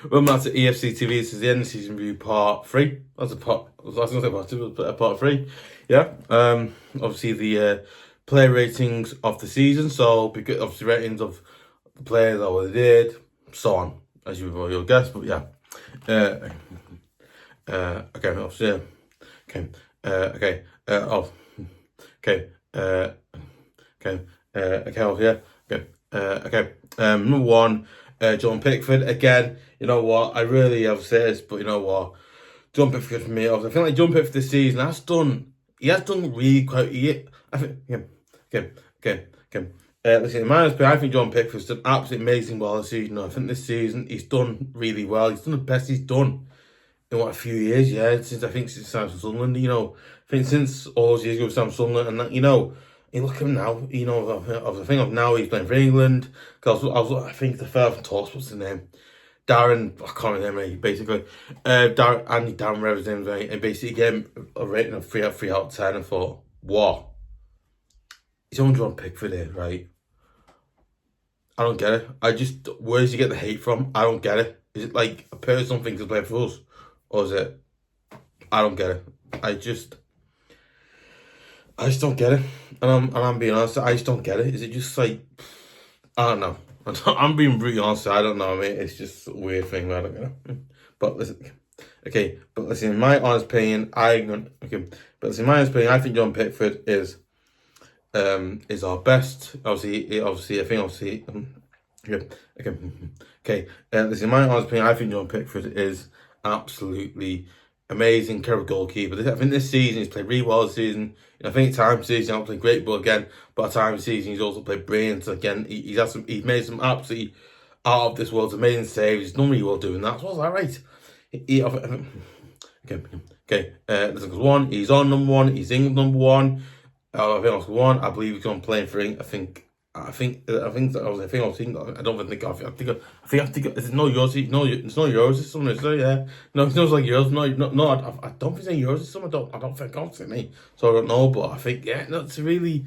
Well, that's at EFC TV. This is the end of season review part 3. That's a part. I was going to say part 2, but part 3. Yeah. Obviously the player ratings of the season. So because obviously ratings of the players, how they did, so on, as you'll guess. But yeah. Okay. Obviously. Yeah. Okay. Okay. Oh. Okay. Okay. Okay. Oh, yeah. Okay. Okay. Number 1. Jordan Pickford, again, you know what, I really have said this, but you know what, Jordan Pickford for me, I feel like Jordan Pickford this season he has done really quite, I think, listen, in my opinion, I think Jordan Pickford's done absolutely amazing well this season. I think this season he's done really well. He's done the best he's done in a few years, yeah, since Sam Sunderland, you know, I think since all those years ago with Sam Sunderland, and that, you know, you look at him now, you know, I think of now he's playing for England. Cause I think the fella from Talks, what's his name? Darren, I can't remember him, basically. Darren Rev's name, right? And basically gave him a rating of 3 out of 10 and thought, what? He's only Jordan Pickford here, right? I don't get it. Where does he get the hate from? I don't get it. Is it like a personal thing to play for us? Or is it, I don't get it. I just don't get it, and I'm being honest. I just don't get it. Is it just like, I don't know. I'm being really honest. I don't know. I mean, it's just a weird thing. I don't get it. But listen, okay. But listen, in my honest opinion, I think Jordan Pickford is our best. Obviously, I think okay. Listen, in my honest opinion, I think Jordan Pickford is absolutely amazing, incredible goalkeeper. I think this season he's played really well this season. I think at times this season he's played great, but again, by the time this season he's also played brilliant. Again, he's made some absolutely out of this world's amazing saves. He's done really well doing that. So I was like, right. This is 1. He's on number 1. He's England number 1. I think Oscar 1. I believe he's going to play for England. I think it's no Euros. No, it's not Euros this summer, is there? Yeah. No, it feels like Euros. No, I don't think it's Euros this summer. I don't think obviously. So I don't know, but I think that's really.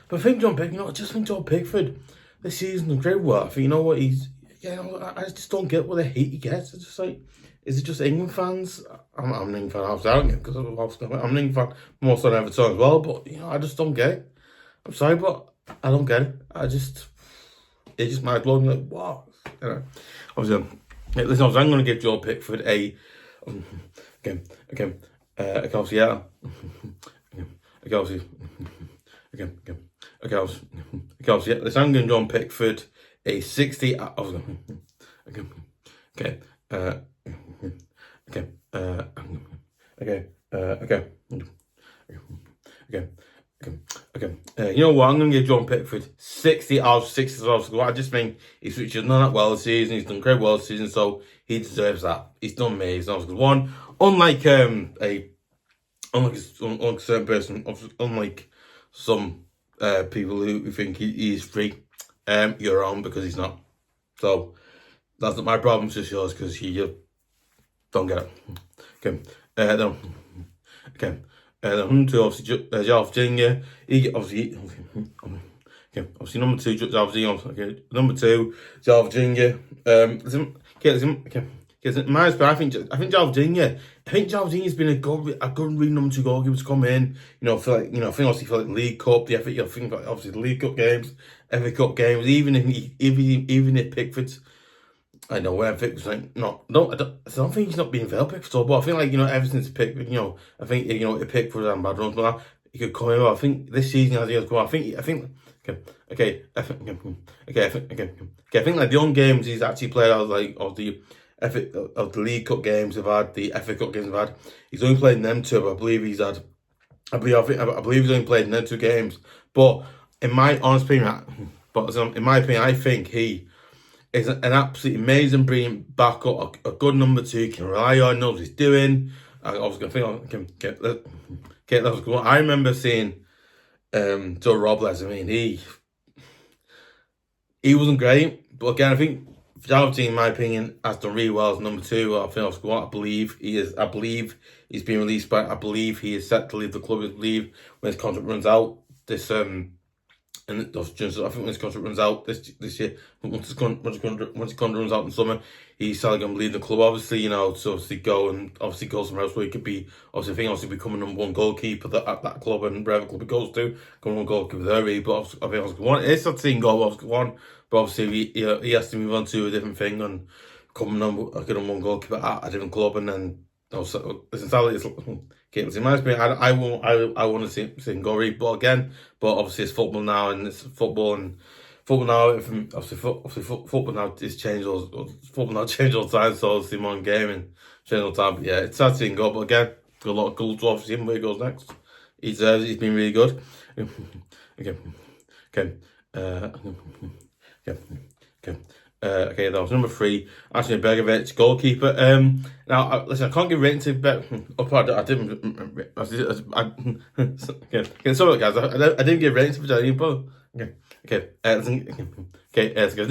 But I think John Pickford. I just think John Pickford this season done great well. I think what he's. I just don't get what the hate he gets. It's just like, is it just England fans? I'm an England fan. Obviously, I don't get it because I'm an England fan more so than Everton as well. But I just don't get it. I'm sorry, but I don't get it. It just might blow me like, what? Obviously, listen, I'm going to give Joe Pickford a, listen, I'm going to John Pickford a 60. You know what? I'm going to give John Pickford 60 out of 60. I just think he's done that well this season. He's done great well this season, so he deserves that. He's done amazing. One, unlike a certain person, unlike some people who think he's free, you're wrong because he's not. So that's not my problem. It's just yours because you just don't get it. Number 2, obviously, Joao Virginia. Obviously, number 2, Joao Virginia. Number 2, Joao Virginia. In my opinion, I think Joao Virginia. Virginia's been a good really number 2 goalkeeper to come in. I think for like League Cup, the FA. I think obviously the League Cup games, FA Cup games. Even if Pickford's. I know where Pickford's like I don't think he's not being fair Pickford, but I think ever since Pickford, I think if Pickford and bad runs, but he could come in. I think this season as he has come, I think I think like the young games he's actually played out of the League Cup games have had, the FA Cup games have had. He's only played in them 2, but I believe he's only played in them 2 games. But in my honest opinion, I think he is an absolutely amazing, brilliant backup, a good number 2, can rely on, knows what he's doing. I was going to think, that was good. I remember seeing Joe Robles. I mean, he wasn't great, but again, I think Jalvin, in my opinion, has done really well as number 2. I believe he is. I believe he's been released, but I believe he is set to leave the club. I believe when his contract runs out this and I think when his contract runs out this year, once his contract runs out in summer, he's still going to lead the club, obviously, you know, to obviously go somewhere else where he could be, obviously becoming number 1 goalkeeper at that club and wherever club he goes to, going on goalkeeper there, really. But obviously, I think obviously one, it's not seeing goal, obviously one, but obviously he has to move on to a different thing and become number 1 goalkeeper at a different club, and then also it's entirely it reminds me. I want to see him go, really, but obviously it's football now, and it's football and. Football now, obviously football now is changed football now changed all the time, so obviously modern gaming changed all the time. But yeah, it's sad seeing go, but again, got a lot of goals to obviously him where he goes next. He's been really good. Okay, that was number 3, Asmir Begovic, goalkeeper. Now, listen, I can't give rating to I didn't. Sorry, guys, I didn't give rating to Vitali, but I do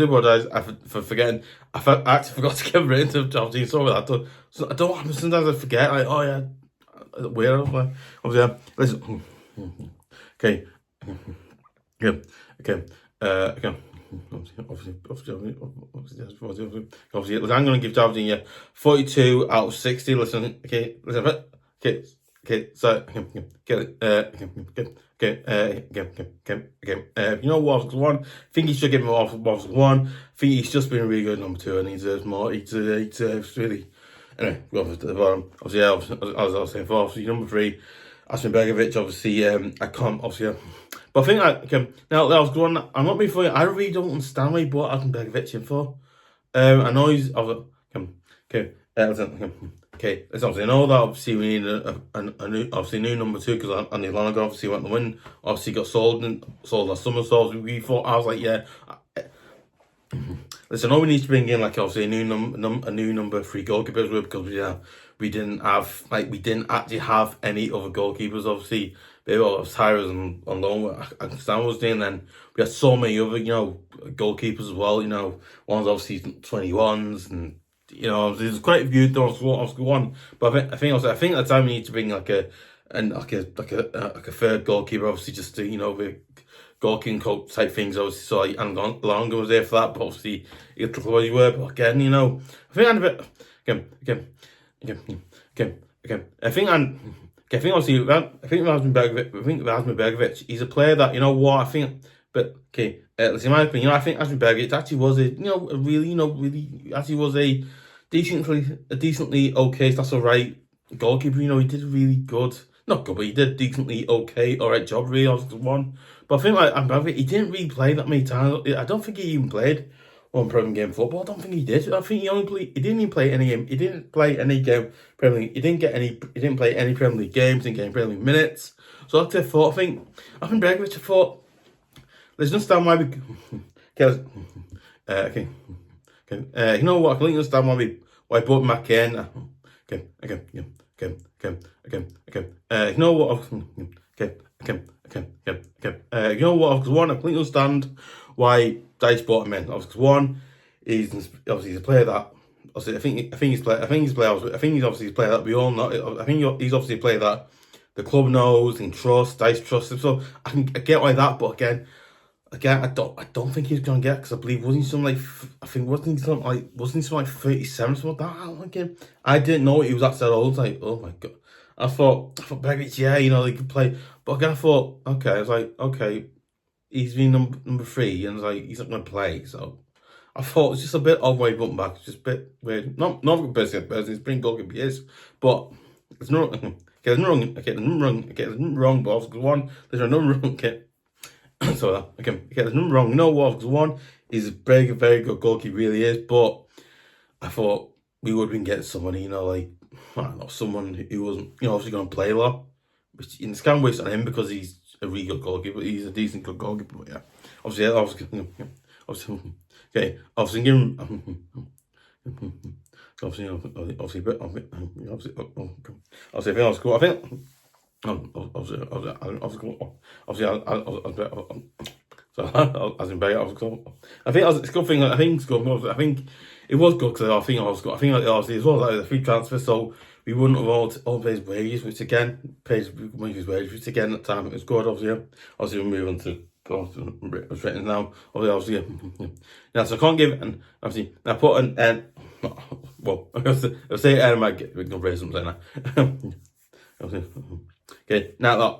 apologise for forgetting. I actually forgot to give rating to Javdine. Sorry about that. So I don't. Sometimes I forget. Like, oh yeah, weird. Obviously, listen. Okay. Obviously, I'm going to give Javdine 42 out of 60. Listen. So you know what, one, I think he should give him off 1. I think he's just been a really good number 2, and he deserves more. He deserves really. Anyway, we go to the bottom. Obviously, as I was saying before, obviously number 3, Asmir Begovic. Obviously, I can't obviously. But I think now that I was going, I'm not being funny. I really don't understand why he brought Asmir Begovic in for. I know he's it's obviously I know that obviously we need a new number 2, because Andy Lanagan obviously went to win. Obviously got sold last summer, so we thought, I was like, yeah. Listen, I know we need to bring in like obviously a new number 3 goalkeepers, because we didn't actually have any other goalkeepers. Obviously, maybe all of Tyrus and on loan, and Stan was doing. Then we had so many other goalkeepers as well. Ones obviously 21s, and there's quite a few. One, but I think at the time we need to bring like a third goalkeeper, obviously, just to the goalkeeping coach type things, obviously. So like, and Longer was there for that, but obviously he took away his word. But again, I think I'm a bit obviously Asmir Begovic, he's a player that listen, in my opinion, I think Asmir Begovic actually was a decently okay, that's alright goalkeeper. He did really good. Not good, but he did decently okay, alright job, really. I was one. But I think he didn't really play that many times. I don't think he even played on Premier Game football. I don't think he did. I think he didn't even play any game. He didn't play any game Premier League. He didn't play any Premier League games, didn't get Premier League minutes. So that's what I thought. I think Begovic, I thought, let's understand why we you know what, I can understand why I brought him back in. You know what? You know what? Because one, I completely understand why Dice brought him in. Because one, he's obviously a player that obviously I think he's obviously a player that we all know. I think he's obviously a player that the club knows and trusts. Dice trusts him, so I get why that. But again, I don't think he's gonna get, because I believe wasn't he something like 37 something like that. I didn't know he was that old. I was like, oh my god. I thought Begovic, they could play. But again, I thought, okay, I was like, okay, he's been number 3, and like he's not gonna play. So I thought it was just a bit odd way button back, just a bit weird. Not a good person, it's been goalkeeper, yes, but there's no wrong. There's nothing wrong, but obviously one, there's no wrong. So there's nothing wrong. You know what? Because one, he's a very, very good goalkeeper, really is. But I thought we would have been getting somebody, like, I don't know, someone who wasn't, obviously going to play a lot. Which it's kind of waste on him, because he's a really good goalkeeper. He's a decent good goalkeeper. But yeah, obviously, give him. It was good, because I think obviously as well, like the free transfer, so we wouldn't have all paid his wages, which again paid his wages, which again at the time it was good. Obviously we're moving to written now. Obviously, yeah. So I can't give it. And obviously I put an well, I'll say it, and I get we can raise something now. Okay, now that.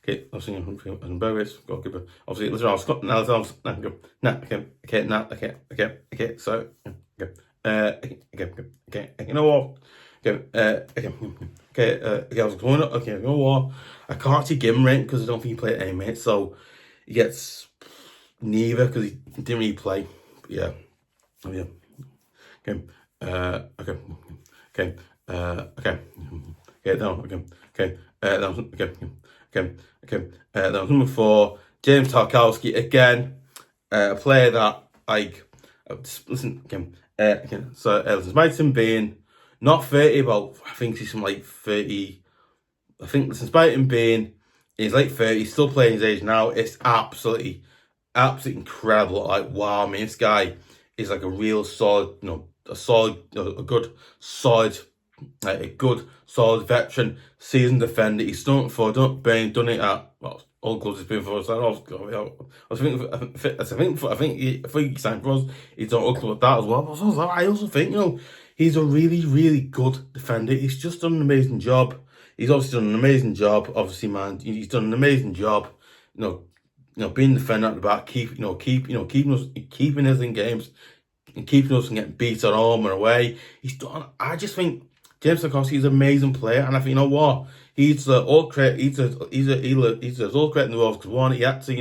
Okay, I was thinking and Boris, goalkeeper. Obviously, let's roll Scott. Now, let's go. Now, okay, now, okay. So, okay. You know what? Okay. I was going up. Okay, you know what? I can't actually give him rank because I don't think he played any minutes. So he gets neither because he didn't really play. But yeah. Okay. Okay. Okay. No. Okay. That was number 4, James Tarkowski again, a player that listen again. So despite him being not 30, but I think he's like 30. I think despite him being in his late 30s, he's still playing his age now. It's absolutely incredible. Like wow, I mean, this guy is like a real solid, a good solid veteran, seasoned defender. He's done it for, done it at all clubs he's been for. I think he signed for us. He's done all clubs with that as well. But I also think he's a really good defender. He's just done an amazing job. He's obviously done an amazing job. Obviously, man, he's done an amazing job. Being the defender at the back, keeping us in games, and keeping us from getting beat at home and away. He's done. I just think James Tarkowski is an amazing player, and I think he's all credit. He's all credit in the world because one, he had to,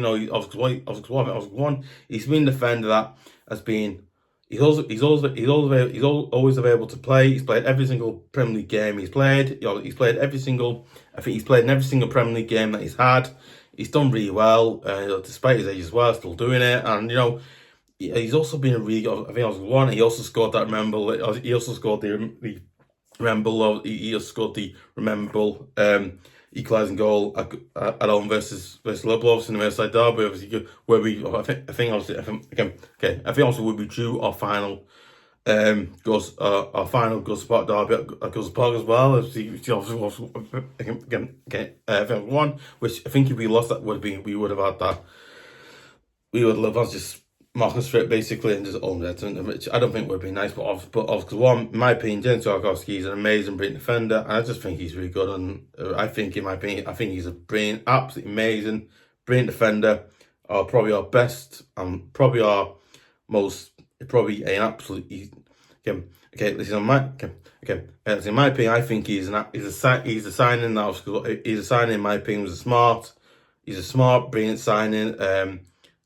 one. He's been a defender that has been. He's always available to play. He's played every single Premier League game he's played. He's played every single. I think he's played in every single Premier League game that he's had. He's done really well, despite his age as well, still doing it, and he's also been a really good. I think I was one. He also scored that He also scored the memorable equalising goal at home versus Liverpool, obviously in the Merseyside derby, obviously where I think we drew our final Gulls Park derby at Gulls Park as well. One, which I think if we lost that we would have had that. We would have just marking straight basically and just own that, which I don't think would be nice, but because one, in my opinion, James Tarkowski is an amazing brilliant defender, and I just think he's really good. And I think, in my opinion, he's a brilliant, absolutely amazing, brilliant defender. Probably our best, probably our most, probably an absolute. This is on my in my opinion, I think he's a signing now. He's a signing, in my opinion, was he's a smart, brilliant signing.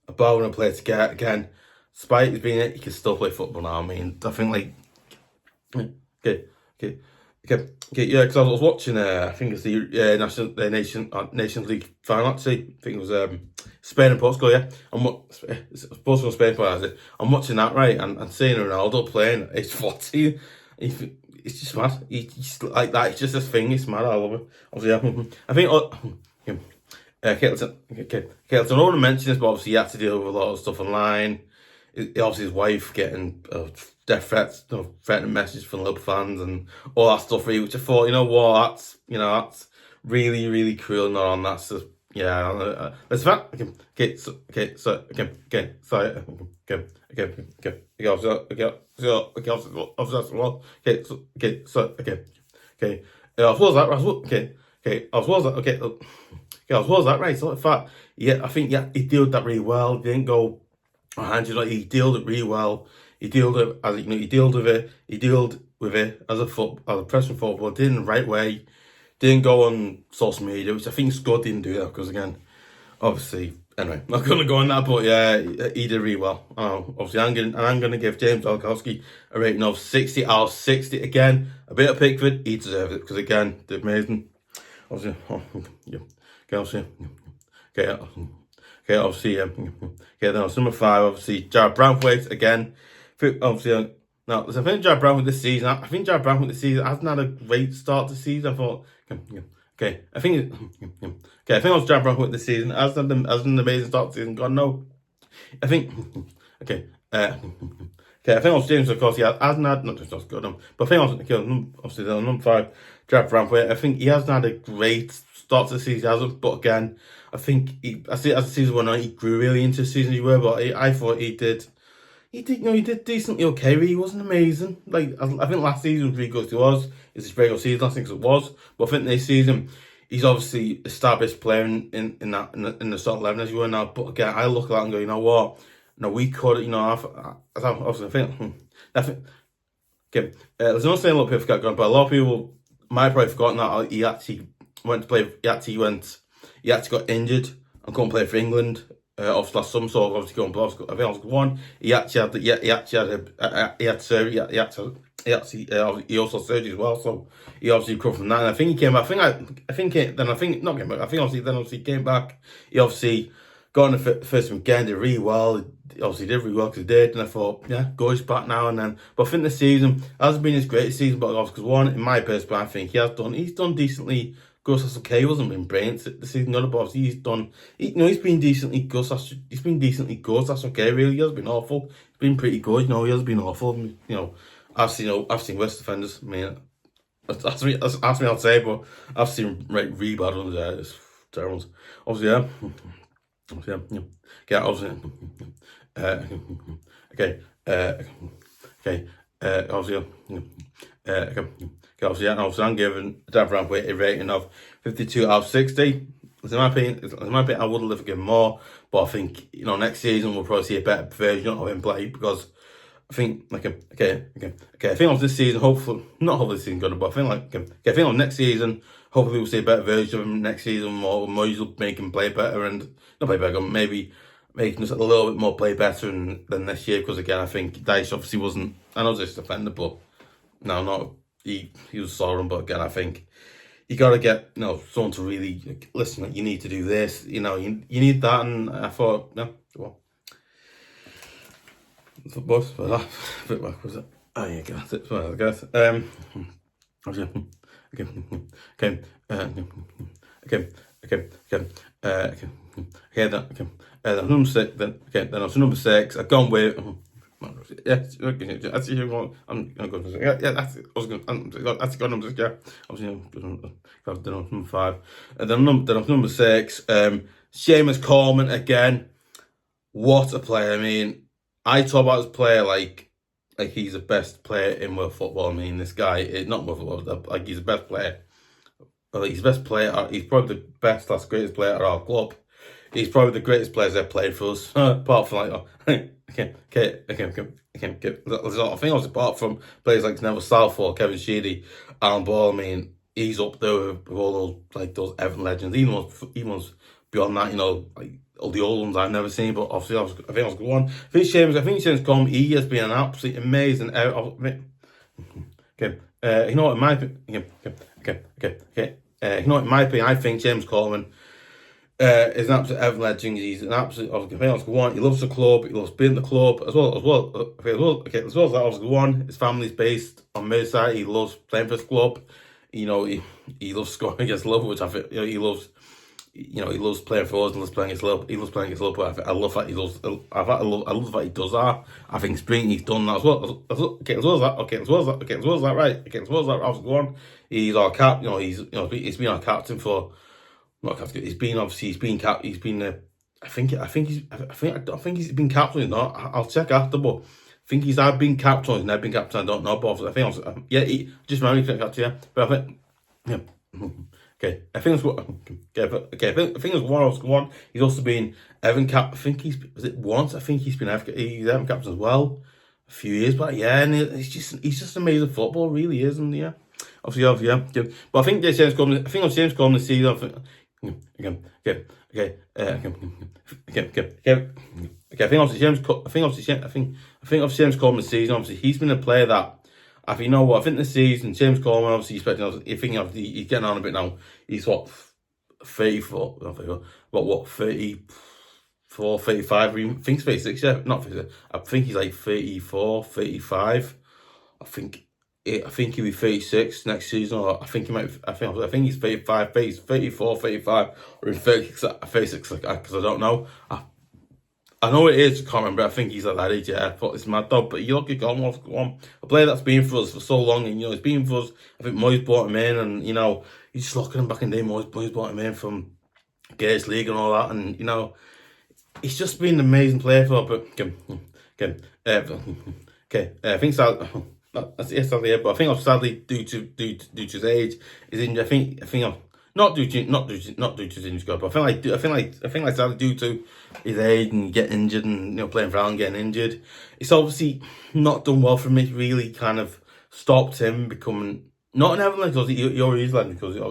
A ball and a player to get again. Despite his being it, he can still play football now. I mean, I think yeah, because I was watching. I think it's the Nations League final. Actually, I think it was Spain and Portugal. Yeah, Portugal and Spain final. I'm watching that right, and seeing Ronaldo playing. It's 14. It's just mad. He's like that. It's just this thing. It's mad. I love it. Obviously, I think. Listen, I don't want to mention this, but obviously he had to deal with a lot of stuff online. Obviously his wife getting death threats, threatening messages from Liverpool fans and all that stuff, which I thought, that's really cruel and not on that. So yeah, let's right? So in fact, I think he dealt with that really well. He didn't go handed. He dealt it really well. He dealt with it as a professional footballer. Did it in the right way. Didn't go on social media, which I think Scott didn't do that because again, obviously. Anyway, not gonna go on that, but yeah, he did really well. Obviously, I'm gonna give James Tarkowski a rating of 60 out of 60. Again, a bit of Pickford, he deserves it because again, did amazing. Obviously, then on number 5, obviously, Jared Brantwaite again. Obviously, now, I think Jared Brantwaite this season, hasn't had a great start to the season. I thought, I think it was Jared Brantwaite this season, hasn't had an amazing start to the season. God, no. I think, I think it was James, of course, he hasn't had, not just good, but I think obviously, number 5, Jared Brantwaite, I think he hasn't had a great start to the season, hasn't, but again, I think as the season went on, he grew really into the season but I thought he did he did, he did decently okay. He wasn't amazing. Like I think last season was really good. He was. It's his very good season. I think it was. But I think this season he's obviously established player in the start 11 as you were now. But again, I look at that and go, you know what? No, we could. I think. Okay, there's no saying a lot of people forgot going, but a lot of people might probably forgotten that he actually went to play. He actually got injured and couldn't play for England. Obviously last summer, so obviously going plus. I think I was one. He actually had surgery. He also had surgery as well. So he obviously recovered from that. And I think he came back. Obviously he came back. He obviously got in the first weekend, did really well. He obviously did really well because he did. And I thought, yeah, Guey's back now and then. But I think the season hasn't been his greatest season, but obviously because one, in my perspective, I think he's done decently. Gus, that's okay. He wasn't been brilliant this season. Not about he's done. He's been decently good. He's been decently good. That's okay. Really, he has been awful. He's been pretty good. He has been awful. I've seen worse defenders. I mean, ask me, I'll say, but I've seen really bad ones there. It's terrible. Obviously, yeah. Okay, obviously. Obviously. Obviously, I'm giving brantwaite a rating of 52 out of 60. In my opinion, I would have given more, but I think next season we'll probably see a better version of him play because I think I think of this season, hopefully this season good, but I think of next season, hopefully we'll see a better version of him next season, more usually make him play better and not play better, maybe making us a little bit more play better than this year because again I think Dice obviously wasn't. I know this defender, but no, not. He was solid, but again, I think you got to get someone to really listen. You need to do this. You need that, and I thought, no, well, what's for that? A bit back was it? Oh yeah, that's it. Well, I guess. Then number 6. Then I was number 6. I've gone with. Yes, I'm gonna go. Yeah, that's it. That's got number 6. Yeah, obviously, I've done number 5, and then number 6. Seamus Coleman again. What a player! I mean, I talk about this player like he's the best player in world football. I mean, this guy is not world football. Like he's the best player. He's the best player. He's probably the best, greatest player at our club. He's probably the greatest player that played for us, apart from Okay. There's a lot of things apart from players like Neville Southall, Kevin Sheedy, Alan Ball. I mean, he's up there with all those Everton legends. Even was beyond that, all the old ones I've never seen. But obviously, I think I was a good one. I think James Coleman, he has been an absolutely amazing. In my opinion, I think James Coleman. Is an absolute Everton legend. He's an absolute one. He loves the club. He loves being the club as well. As well as that, obviously one. His family's based on Merseyside. He loves playing for his club. He loves scoring against Liverpool, which I think he loves. He loves playing for us and loves playing against Liverpool. He loves playing against Liverpool. I love that he does. I love that he does that. I think he's done that as well. As well as that. Right. As well as that, obviously one. He's our cap. He's been our captain for. Not captain. He's been I think he's been captain. Not. I'll check after, but I think he's either been captain or he's never been captain. I don't know, but I think he just married captain. Yeah, but I think Okay, I think it's what. Okay, I think it's one. He's also been Everton cap. I think he's once. I think he's been Everton captain as well. A few years back, yeah, and he's just amazing football, really is, and yeah, obviously, yeah. But I think James Coleman. I think of James Coleman this season. I think of James Coleman this season. Obviously, he's been a player that. I think I think this season James Coleman obviously he's getting on a bit now. He's 34. What 34, 35. I think he's 36. Yeah, not 36. I think he's like 34, 35. I think he'll be 36 next season, or I think he's 35, 34, 35, or in 36, because I don't know. I know it is, I can't remember, I think he's at that age, yeah, I thought it's mad dog, but you look at Coleman, a player that's been for us for so long, and he's been for us, I think Moyes brought him in, and you just look at him back in the day, Moyes brought him in from Gates League and all that, and he's just been an amazing player for, but I think sadly, sadly, but I think sadly due to his age, his injury. I think I'm not due to his injury, but I think like sadly due to his age and getting injured and playing for Ireland getting injured, it's obviously not done well for him. It really kind of stopped him becoming. Not an Everton because he already is legend because he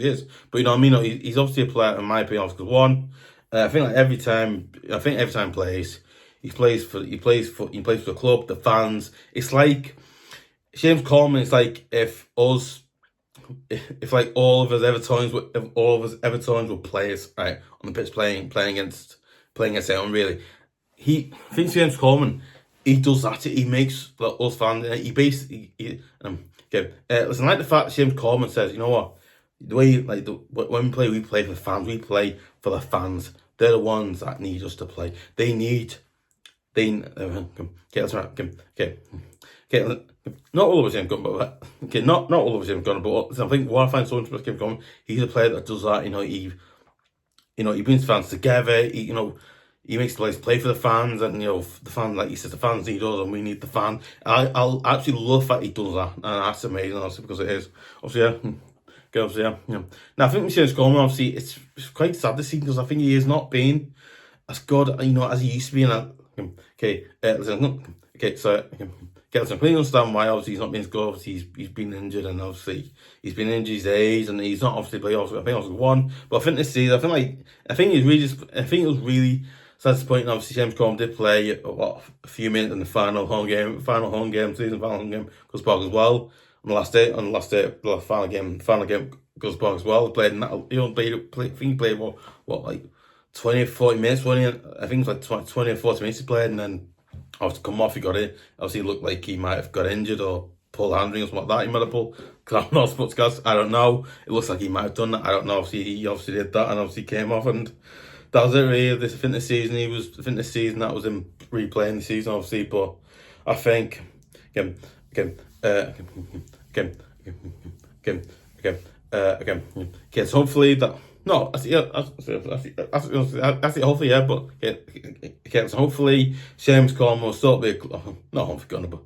is. But you know what I mean. He's obviously a player in my opinion because one, I think every time he plays, he plays for the club, the fans. It's like James Coleman. It's like if like all of us Evertonians were players right on the pitch playing against anyone really. I think James Coleman. He does that. He makes us fans. He basically. Listen, like the fact that James Coleman says, you know what, the way when we play for the fans. We play for the fans. They're the ones that need us to play. That's right. Not all of us James Coleman, but not all of us James Coleman. But I think what I find so interesting about James Coleman, he's a player that does that. He brings fans together. He makes the players play for the fans, and the fans, like he says, the fans need us, and we need the fan. I'll absolutely love that he does that, and that's amazing, obviously, because it is. Obviously, yeah. Now, I think James Coleman, obviously, it's quite sad to see because I think he has not been as good, as he used to be. I completely understand why. Obviously, he's not been as good. Obviously, he's been injured, and obviously he's been injured his age, and he's not obviously played. I think also won, but I think this season, I think it was really. So that's the point. Obviously, James Coleman did play a few minutes in the final home game, final home game goes back as well. On the last day, the final game goes back as well. Played in that, I think he played like 20 or 40 minutes. I think it was like 20 or 40 minutes he played, and then obviously come off. He got it. Obviously, it looked like he might have got injured or pulled hamstring or something like that. He might have pulled. Because I'm not a sports guy, I don't know. It looks like he might have done that. I don't know. Obviously, he did that, and obviously came off and. That was it really. I think this season that was him replaying the season obviously, but I think so hopefully that hopefully so hopefully Seamus Coleman will still be not hopefully gonna but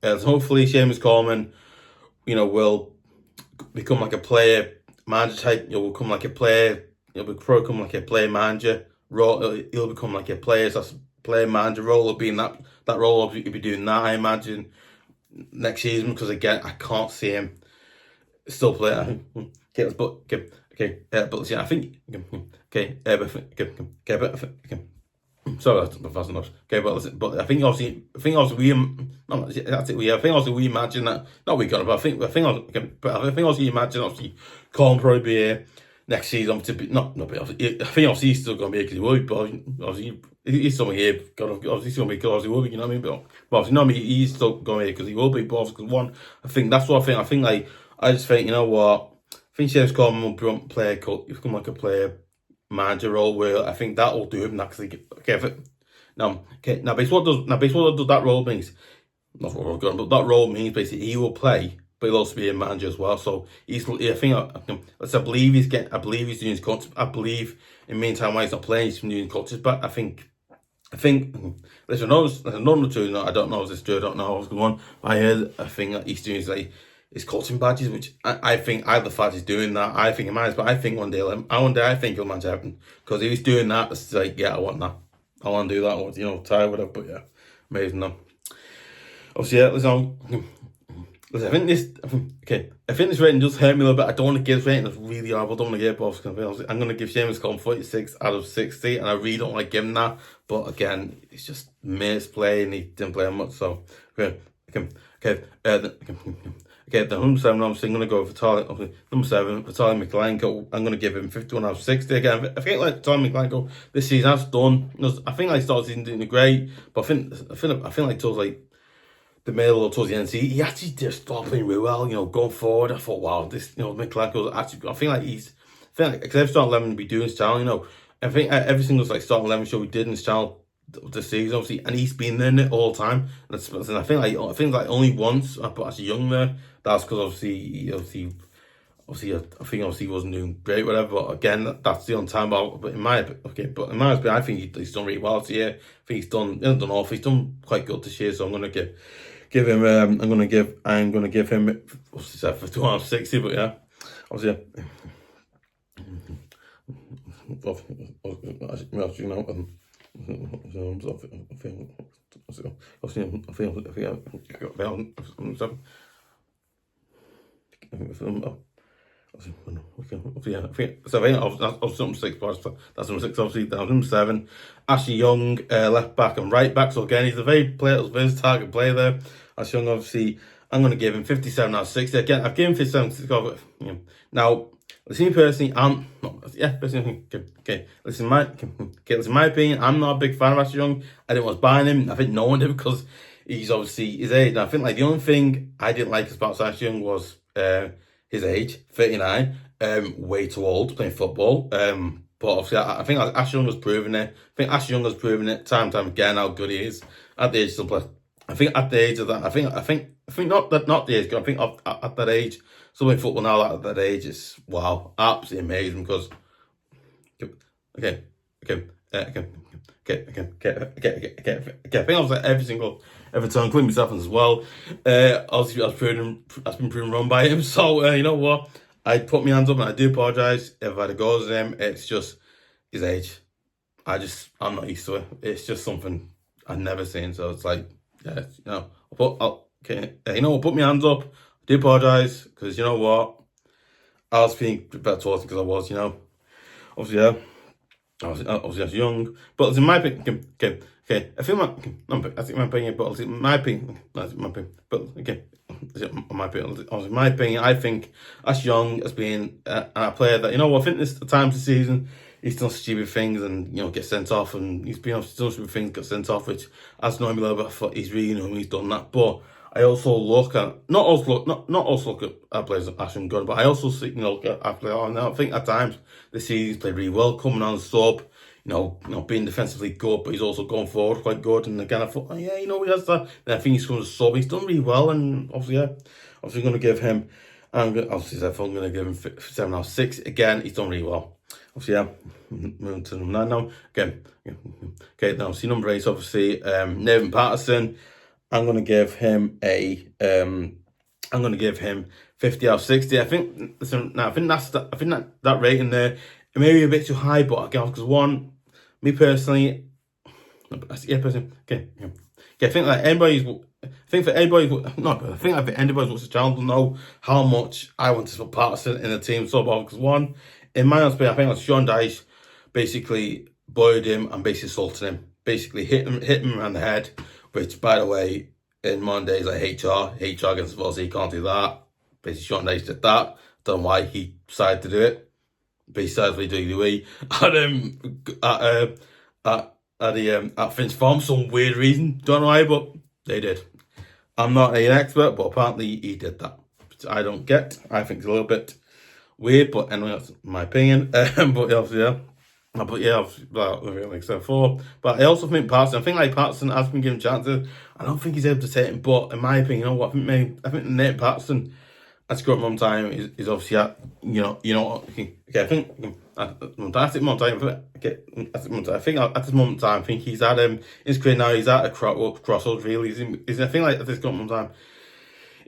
so hopefully Seamus Coleman will become like a player manager type. Will become like a player. He'll become like a player manager role. He'll become like a player manager role. He'll be in that role. He'll be doing that, I imagine, next season. Because again, I can't see him still playing. But yeah, I think sorry, that's fast enough. But I think obviously we imagine that. Not we got it, but I think also you imagine obviously Coleman probably be here. Next season, I think obviously he's still going to be here because he will be, but obviously he's still here. Obviously he's going to be because he will be, you know what I mean? But obviously, he's still going to be here because he will be. But obviously, one, I think that's what I think. I think I just think, you know what? I think James Coleman will become like a player manager role where I think that will do him actually. Now, basically what does that role means? Not what we're going, but that role means basically he will play. But he'll also be a manager as well. So I believe he's doing his coaches. I believe in the meantime while he's not playing, he's doing coaches. But I think there's another two. I don't know if this is true. I don't know what's going on. I think that he's doing his coaching badges, which I think the fact he's doing that. I think he might. But I think one day I think he'll manage everything because if he's doing that, it's like I want that. I want to do that. Or tie whatever. But yeah, amazing though. Obviously, yeah. I think this rating does hurt me a little bit. I don't want to give this rating. It's really horrible. I don't want to give it. I'm going to give Seamus Coleman 46 out of 60, and I really don't want to give him that. But again, it's just minutes play, and he didn't play much. So the number 7, obviously, I'm going to go for number 7, Vitali Mykolenko. I'm going to give him 51 out of 60. Again, I think like Vitali Mykolenko this season has done. I think like started season doing great, but I feel like towards like the middle or towards the end, he actually just started playing really well. Going forward, I thought, wow, this Mykolenko's actually. I think like because every starting 11 be doing his channel. I think every single starting 11 show we did in his channel this season, obviously, and he's been in it all the time. And I think like only once I put actually Young there. That's because obviously obviously, I think obviously he wasn't doing great, whatever. But again, that's the only time. But in my opinion, I think he's done really well this year. I think he's done awful. He's done quite good this year. So I'm gonna give him. I'm gonna give him. What's he said for 260? But yeah, obviously. So I think of number 6, that's number 6, obviously. Number 7, Ashley Young, left back and right back. So again, he's a very versatile player there. Ashley Young, obviously, I'm going to give him 57 out of 60. Again, I've given him 57 out of now, listen, personally, listen, my opinion, I'm not a big fan of Ashley Young. I didn't want buying him. I think no one did because he's obviously his age. And I think like the only thing I didn't like about Ashley Young was his age, 39, way too old playing football. But obviously, I think Ashley Young was proving it. I think Ashley Young was proving it time and time again how good he is at the age to play. I think at the age of that, I think not the age. I think at that age, something football now at that age is wow, absolutely amazing. Because I think I was like every time, including myself as well. Obviously, that's been proven wrong by him. So you know what? I put my hands up and I do apologise if I had a go at him. It's just his age. I'm not used to it. It's just something I've never seen. So it's like, yeah, you know, I'll put my hands up. I do apologise because you know what? I was feeling better towards because I was, you know, obviously, yeah. Obviously, I was young, but in my opinion, okay. I feel my opinion, but in my opinion, I think Ash Young has been a player that, you know what, I think this the times of the season he's done stupid things and, you know, get sent off, and he's done stupid things, got sent off, which has annoyed me a little bit. I thought he's really annoyed me, he's done that, but I also look at not also look at players like Ash and Gunn, but I also see, you know, look at players. I think at times this season he's played really well, coming on sub, you know, being defensively good, but he's also going forward quite good. And again, I thought, oh yeah, you know, he has that. Then I think he's going to sub. He's done really well, and obviously, yeah, obviously going to give him. I'm going to give him 7 out of 6. Again, he's done really well. Obviously, yeah. Moving to number 9 now. Again, okay. Now, see number 8. Obviously, Nathan Patterson. I'm going to give him 50 out of 60. I think. Listen, now I think that rating there, it may be a bit too high, but again, because one, me personally, okay. I think like anybody's watched the channel will know how much I want to put Patterson in the team. So, because one, in my opinion, I think like Sean Dyche basically bullied him and basically assaulted him, basically hit him around the head. Which, by the way, in modern days, like HR against the so you can't do that. Basically, Sean Dyche did that. Don't know why he decided to do it. But he decided to do at Finch Farm, some weird reason. Don't know why, but they did. I'm not an expert, but apparently he did that. Which I don't get. I think it's a little bit weird, but anyway, that's my opinion. But obviously, yeah. But yeah, like so for. But I also think Patterson. I think like Patterson has been given chances. I don't think he's able to take him. But in my opinion, you know what? I think Nate Patterson at current moment time is obviously at I think at this moment time. I think at this moment in time, I think he's at his career now. He's at a crossroads. Really, I think like at this current moment in time,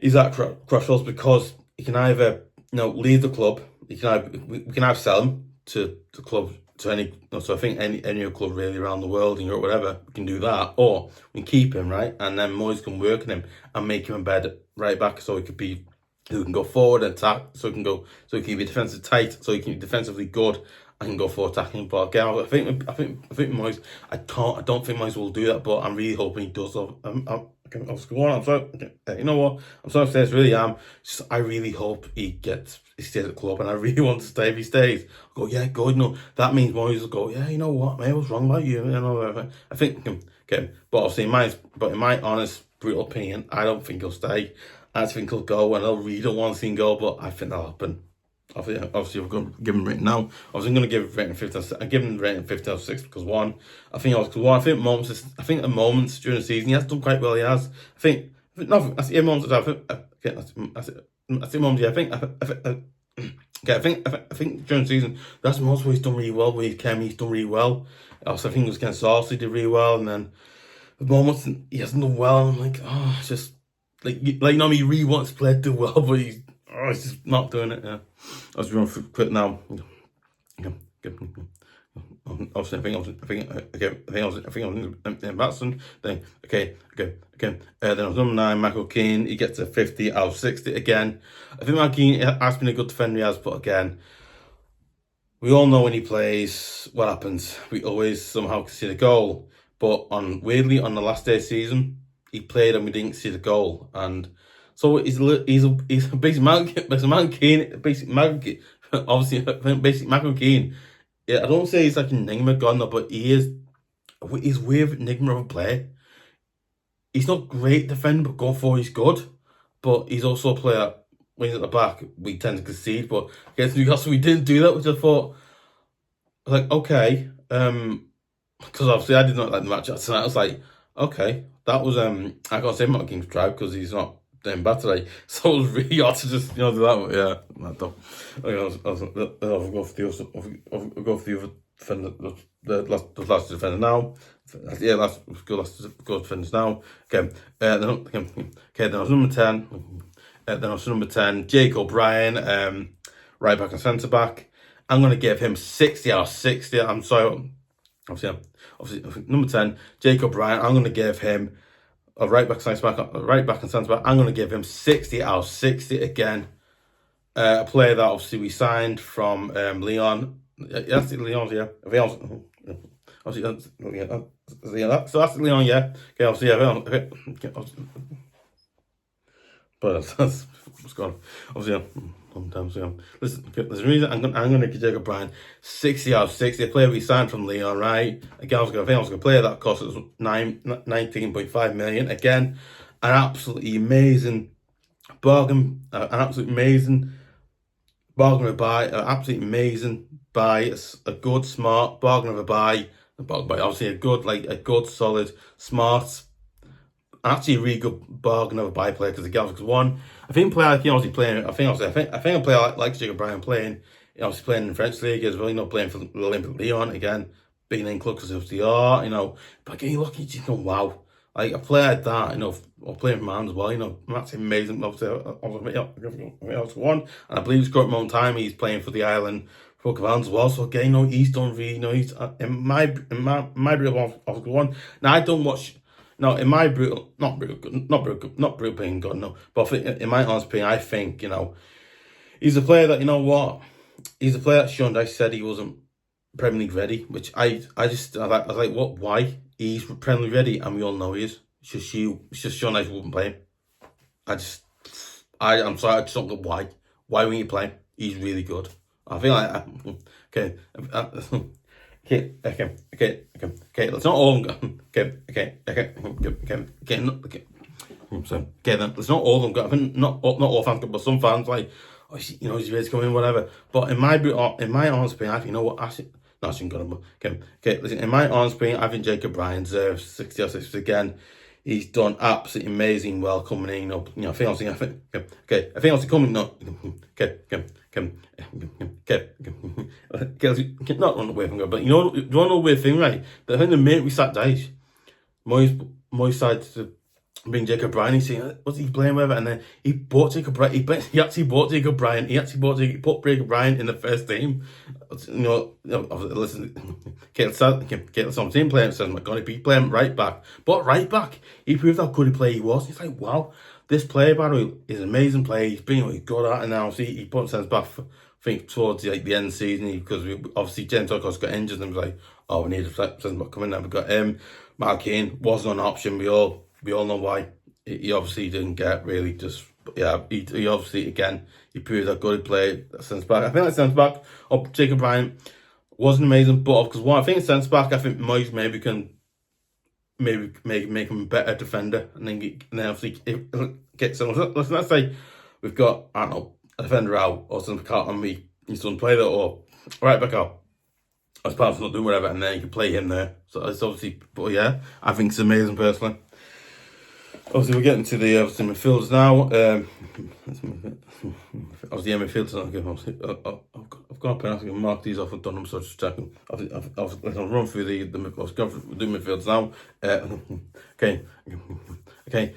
he's at crossroads because he can either leave the club. We can either sell him to the club. So I think any club really around the world, in Europe, whatever, we can do that, or we can keep him, right, and then Moyes can work on him and make him a better right back, so he can go forward and attack, so he can be defensive tight, so he can be defensively good and can go forward attacking. But again, I think Moyes, I don't think Moyes will do that, but I'm really hoping he does. I'm sorry. You know what? I'm sorry to say this, really am. I really hope he stays at the club, and I really want to stay. If he stays, I'll go, yeah, good. No, that means Moyes will go, yeah, you know what, mate, I was wrong about you. You know, I think, okay, but obviously, in my honest, brutal opinion, I don't think he'll stay. I think he'll go, and I really don't want to see him go, but I think that'll happen. Obviously, I've got to give him rating now. I was going to give rating 50. I give him rating 50 out of 6 because I think at moments during the season he has done quite well. He has. I think moments. I think Okay, I think during the season, that's most where he's done really well. With Chem, he's done really well. Also, I think it was against Arsenal, he did really well, and then the moments he hasn't done well. I'm like, oh, it's just you know, he really wants to play to do well, but he's just not doing it. Yeah, I was running for quick now. Obviously, I think I was in Batson. Then then I was number 9, Michael Keane. He gets a 50 out of 60 again. I think Michael Keane has been a good defender, he has, but again, we all know when he plays what happens. We always somehow see the goal. But weirdly on the last day of the season, he played and we didn't see the goal. And so he's a basic Michael Keane, obviously basic Michael Keane. Yeah, I don't say he's like an enigma gunner, but he's weird enigma of a player. He's not great defender, but going forward he's good. But he's also a player, when he's at the back, we tend to concede. But against Newcastle, we didn't do that, which I thought, like, okay. Because obviously I did not like the match tonight. I was like, okay, that was, I can't say Michael Keane's drive because he's not doing bad today. So it was really hard to just, do that. But yeah, not dumb. I'll go for the other defender, the last defender now. Yeah, last defenders now. Okay, then I was number 10. Then I was number 10, Jake O Brien, right back and centre back. I'm going to give him 60 out of 60. I'm sorry. Obviously, number 10, Jake O Brien. I'm going to give him a right back and centre back. I'm going to give him 60 out of 60 again. A player that obviously we signed from Lyon. That's Lyon's, yeah. So that's Lyon, yeah. Okay, obviously, but that's what's going on. Obviously, listen, there's a reason I'm going to give Jake O Brien 60 out of 60. A player we signed from Lyon, right? Again, I was going to play that cost us 19.5 million. Again, an absolutely amazing bargain, an absolutely amazing bargain of a buy, an absolutely amazing buy, a good, smart bargain of a buy. Obviously, a good, solid, smart. Actually, a really good bargain of a buy player because one, I think a player like obviously playing. I think a player like Jake O Brien playing, obviously playing in the French league as well. Playing for Olympic Lyon again, being in club because of the art. But again, you look at you go, wow, like a player like that. Or playing for man as well. That's amazing. Obviously, one, and I believe it's current moment in time he's playing for the island for Calvert as well. So again, he's done really. He's in my real one. Now I don't watch. No, in my not brutal being good, no. But in my honest opinion, I think, he's a player that, he's a player that Sean Dyche said he wasn't Premier League ready, which I was like, what, why? He's Premier League ready, and we all know he is. It's just Sean Dyche wouldn't play him. I'm sorry, I just don't know why. Why wouldn't you play him? He's really good. I feel like, okay. Okay. Let's not all okay. So then let's not all of them go. I think not all fans, but some fans like, he's ready to come in, whatever. But in my honest opinion, I think listen. In my honest opinion, I think Jake O Brien deserves 60 or 60 again. He's done absolutely amazing, well coming in. I think coming up. Not run away from God, but you want to know the weird thing, right? I think the minute we sat Dyche, Moyes decided to bring Jake O Brien. He's saying, what's he playing with? And then he bought Jake O Brien. He actually bought Jake O Brien. He put Jake O Brien in the first team. Listen, let's on team playing. Says McGonaghy playing right back, but right back, he proved how good a player he was. He's like, wow, this player, by the way, is an amazing player. He's been what he's good at, and now he put himself back. I think towards the end of the season, because obviously James Tarkowski got injured, and was like, oh, we need a centre back coming in. We got him. Michael Keane wasn't an option. We all know why. He obviously didn't get really just. Yeah, he obviously again he proved how good he played centre back. I think that centre back of Jake O Brien wasn't amazing, but because I think centre back, I think Moyes maybe can make him a better defender, and then obviously get someone. Let's say we've got I don't know a defender out or something out, and he's done play that or right back out. As part of not doing whatever, and then you can play him there. So it's obviously, but yeah, I think it's amazing personally. Obviously, we're getting to the midfielders now. obviously, midfielders. I've got a pen. I can mark these off. I've done them, so just checking. I'll run through the I'll go through the midfielders now. Okay. Okay.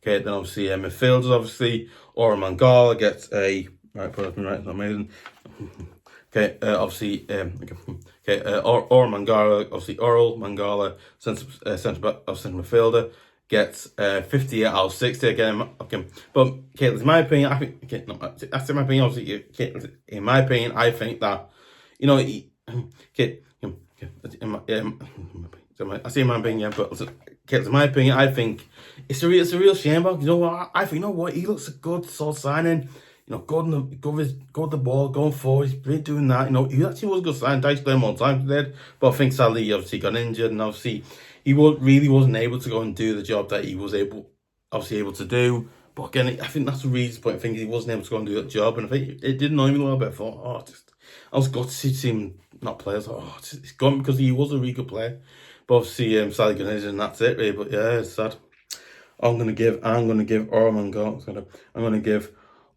Then obviously midfielders. Obviously, Oriel Mangala gets a put me right. It's amazing. Obviously, Oriel Mangala, obviously Oriel Mangala, centre midfielder, gets 58 out of 60 again. But in my opinion, I think that's in my opinion. Obviously, in my opinion, I think that I say in my opinion, but in my opinion, I think it's a real shame. But you know what? I think he looks a good solid signing. Good the ball, going forward. He's been doing that. He actually was a good sign. I played him all the time today, but I think sadly he obviously got injured, and obviously he really wasn't able to go and do the job that he was able to do. But again, I think that's the reason point. I think he wasn't able to go and do that job, and I think it did annoy me a little bit. I thought, I was glad to see him not play. I was like, it's gone, because he was a really good player. But obviously, sadly got injured, and that's it, really. But yeah, it's sad. I'm gonna give Oriel Mangala. I'm gonna give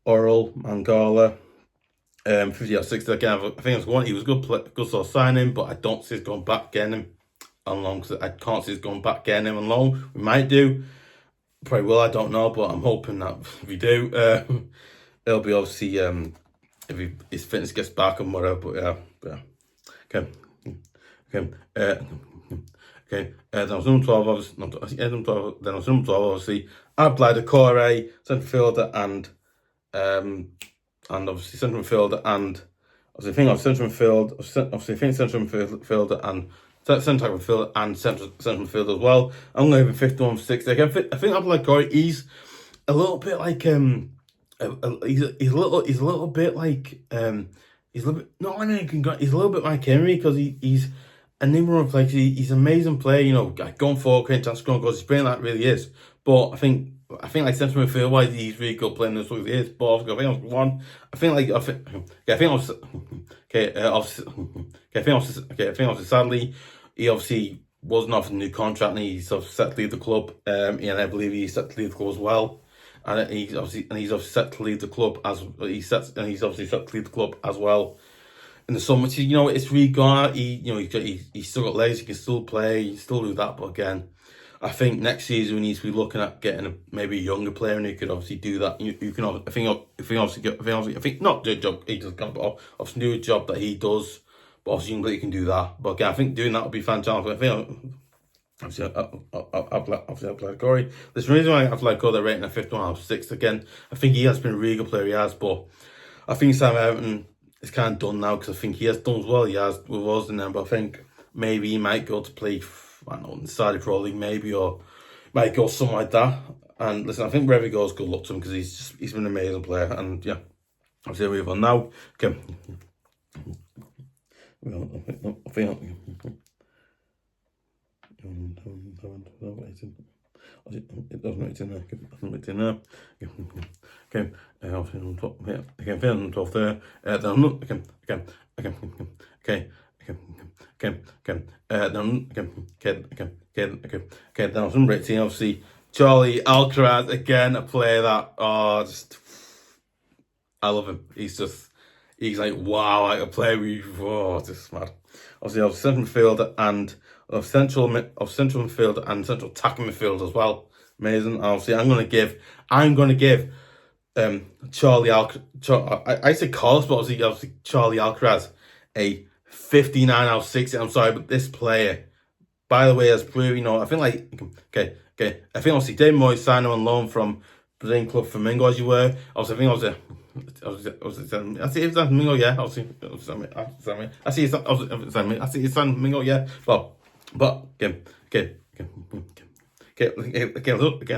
Oriel Mangala 50 out of 60 again. I think he was good sort of signing, but I don't see us going back getting him on loan, because I can't see us going back getting him on loan. We might do, probably will, I don't know, but I'm hoping that if we do, it'll be obviously if his fitness gets back and whatever. But yeah. Then I was number 12, obviously. Then I was number 12, obviously. Aboulaye Doucoure, centre fielder, and obviously central midfielder, and obviously I think central midfielder and centre midfielder and central midfielder as well. I'm going to give him 51 for 60. I think Aboulaye Doucoure, he's a little bit like he's a little bit like he's a little bit like Henry, because he's a number of like he's an amazing player. Going forward, creating chance, scoring goals. He's brilliant, that really is. But I think like central midfield wise, he's really good playing this. What he is, but I think sadly, he obviously wasn't offered a new contract, and he's obviously set to leave the club. And I believe he's set to leave the club as well. And he's obviously set to leave the club as well in the summer. It's really gone. He's still got legs. He can still play. He can still do that. But again, I think next season we need to be looking at getting maybe a younger player, and who could obviously do that. You can, I think not the job he does, but obviously do a job that he does. But obviously young player can do that. But again, I think doing that would be fantastic. I think obviously Aboulaye Doucoure. There's a reason why Aboulaye Doucoure they're rating at 51 out of 6 again. I think he has been a really good player. He has, but I think Sam Everton is kind of done now, because I think he has done as well. He has with us and them, but I think maybe he might go to play, I don't know, in the Saudi Pro League maybe, or might go something like that. And listen, I think wherever he goes, good luck to him, because he's been an amazing player. And yeah, obviously we move on now. Okay. It doesn't make it in there. Okay, obviously on 12 there. Then I was number 18, obviously Charly Alcarez, again a player that I love him. He's like wow, like a player just mad. Obviously of central midfielder and of central midfielder and central attacking midfield as well. Amazing. Obviously I'm gonna give Charly Alcarez, I said Carlos, but obviously Charly Alcarez a 59 out of 60. I'm sorry, but this player, by the way, has proved, I think like I think obviously David Moyes signed him on loan from Brazilian club Flamengo, as you were. Obviously I see it's Flamengo, yeah. I see it's Flamengo, yeah. But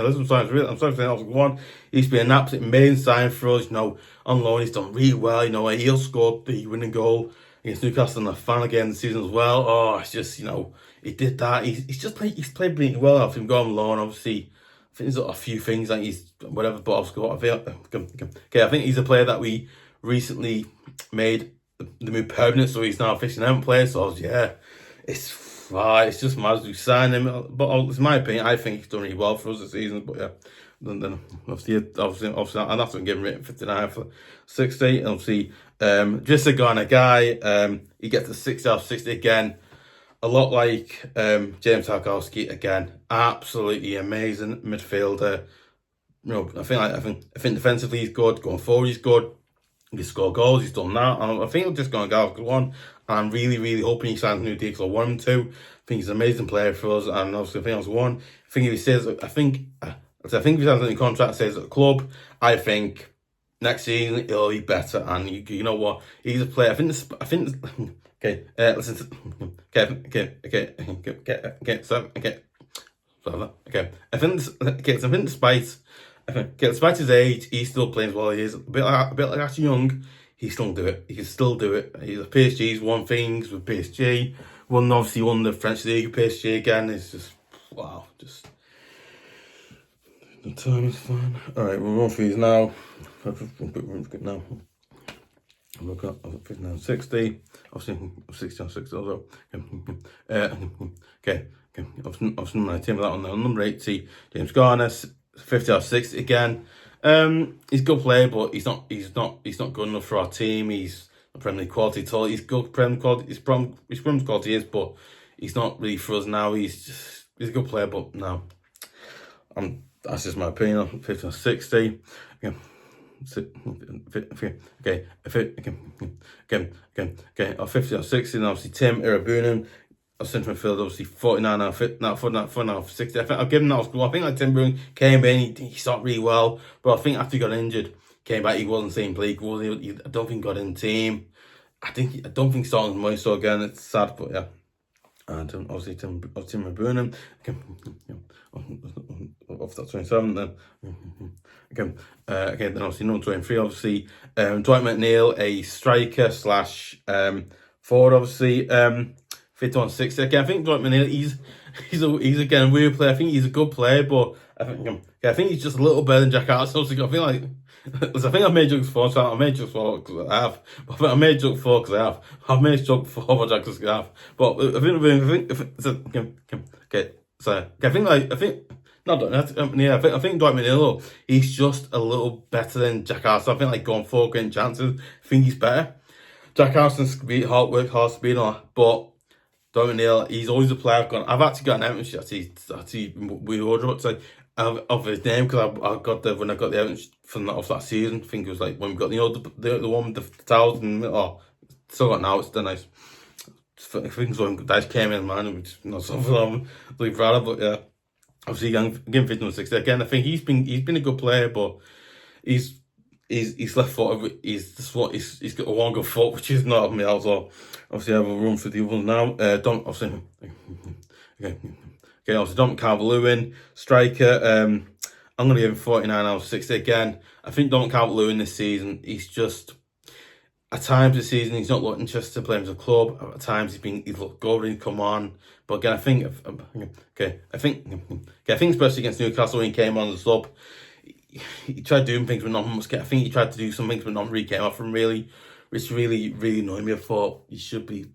listen, I'm sorry for saying one. He's been an absolute amazing sign for us. On loan, he's done really well. He'll score the winning goal against Newcastle and the fan again this season as well. Oh, it's just he did that. He's played really well after him going on loan. Obviously, I think there's a few things like he's whatever, but I think he's a player that we recently made the move permanent, so he's now officially an player. So yeah, it's it's just mad we signed him. But it's my opinion, I think he's done really well for us this season. But yeah, then obviously, I'd have to give him rating 59 for 60. Obviously, just a Gana guy. He gets a 60 out of 60 again. A lot like James Tarkowski again. Absolutely amazing midfielder. You know, I think defensively he's good. Going forward he's good. He scored goals. He's done that. I think he'll just go and go good one. And I'm really hoping he signs a new deal because I want him to. I think he's an amazing player for us. And obviously, I think that's one. I think if he says, I think if he signs a new contract, says at the club, I think next season it'll be better. And you know what? He's a player. Okay. Listen. Despite his age, he's still playing as well. He is a bit like actually young. He still do it. He can still do it. He's a PSG. He's won things with PSG. Obviously won the French League with PSG again. It's just wow. Just the time is fine. All right, we're on for these now. Now look at 60. Obviously 60 on 60 also. Okay. Obviously my team with that one now. Number 80, James Garner, 50 out of 60 again. He's a good player, but he's not good enough for our team. He's a Premier League quality at all. He's good Premier quality. His Premier quality is, but he's not really for us now. He's a good player, but no. That's just my opinion. 50 out of 60. Okay. Okay. 50 out of 60. And obviously Tim Iroegbunam, a central midfielder, obviously 49 out of 60. I think I'll give him that was cool. I think like Tim Iroegbunam came in, he started really well, but I think after he got injured, came back, he wasn't the same player. I don't think he got in the team. I don't think starting money so again. It's sad, but yeah. And obviously Tim Iroegbunam. Off that 27 then. Then obviously number 23, obviously Dwight McNeil, a striker / forward, obviously 51 60. Again, I think Dwight McNeil, he's again a weird player. I think he's a good player, but I think he's just a little better than Jack Arsenal. So I feel like I think I've made jokes before, so I made jokes for because I have. But I made jokes for because I have. I've made jokes before about Jack because I have. But I think Dwight McNeil, he's just a little better than Jack Arsenal. I think like going forward, getting chances, I think he's better. Jack Arsenal's hard speed and all that, but Dwight McNeil, he's always a player I've actually got an Everton actually we ordered it so of his name because I got the when I got the Everton from that season. I think it was like when we got the one with the towels and still got now. It's still nice. I think so. Guys came in, man, which not something I'm really proud of, but yeah. Obviously, again, 50 60 again. I think he's been a good player, but he's left foot. He's got a one good foot, which is not me. Also, obviously, I have a run for the others now. Obviously, obviously, Dominic Lewin, striker. I'm gonna give him 49 out of 60 again. I think Dominic Lewin this season, he's just at times this season he's not looking just to play him as a club. At times he's looked good and come on. But again, I think especially against Newcastle when he came on the sub, he tried doing things but not much. I think he tried to do some things but not really came off from really, which really annoyed me. I thought he should be,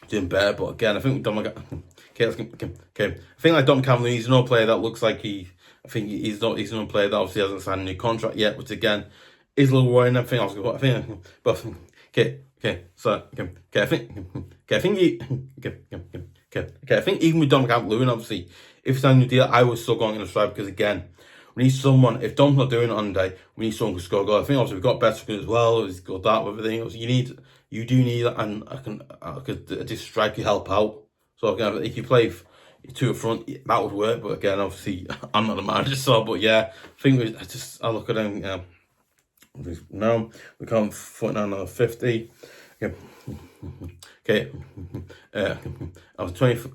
doing better. But again, I think Dominic. I think like Dominic Calvert, he's no player that looks like he's no player that obviously hasn't signed a new contract yet, which again is a little worrying. I think I think even with Dominic Lewin, obviously, if it's a new deal, I was still going in the strike because again, we need someone. If Dom's not doing it on the day, we need someone who can score a goal. I think obviously we've got Beto as well. He's got that with everything. Obviously, you do need that, and I could just striker help out. So again, if you play two up front, that would work. But again, obviously, I'm not the manager, so but yeah, I think I look at him. Yeah, now we come 49 out of 50. Okay. I was 24.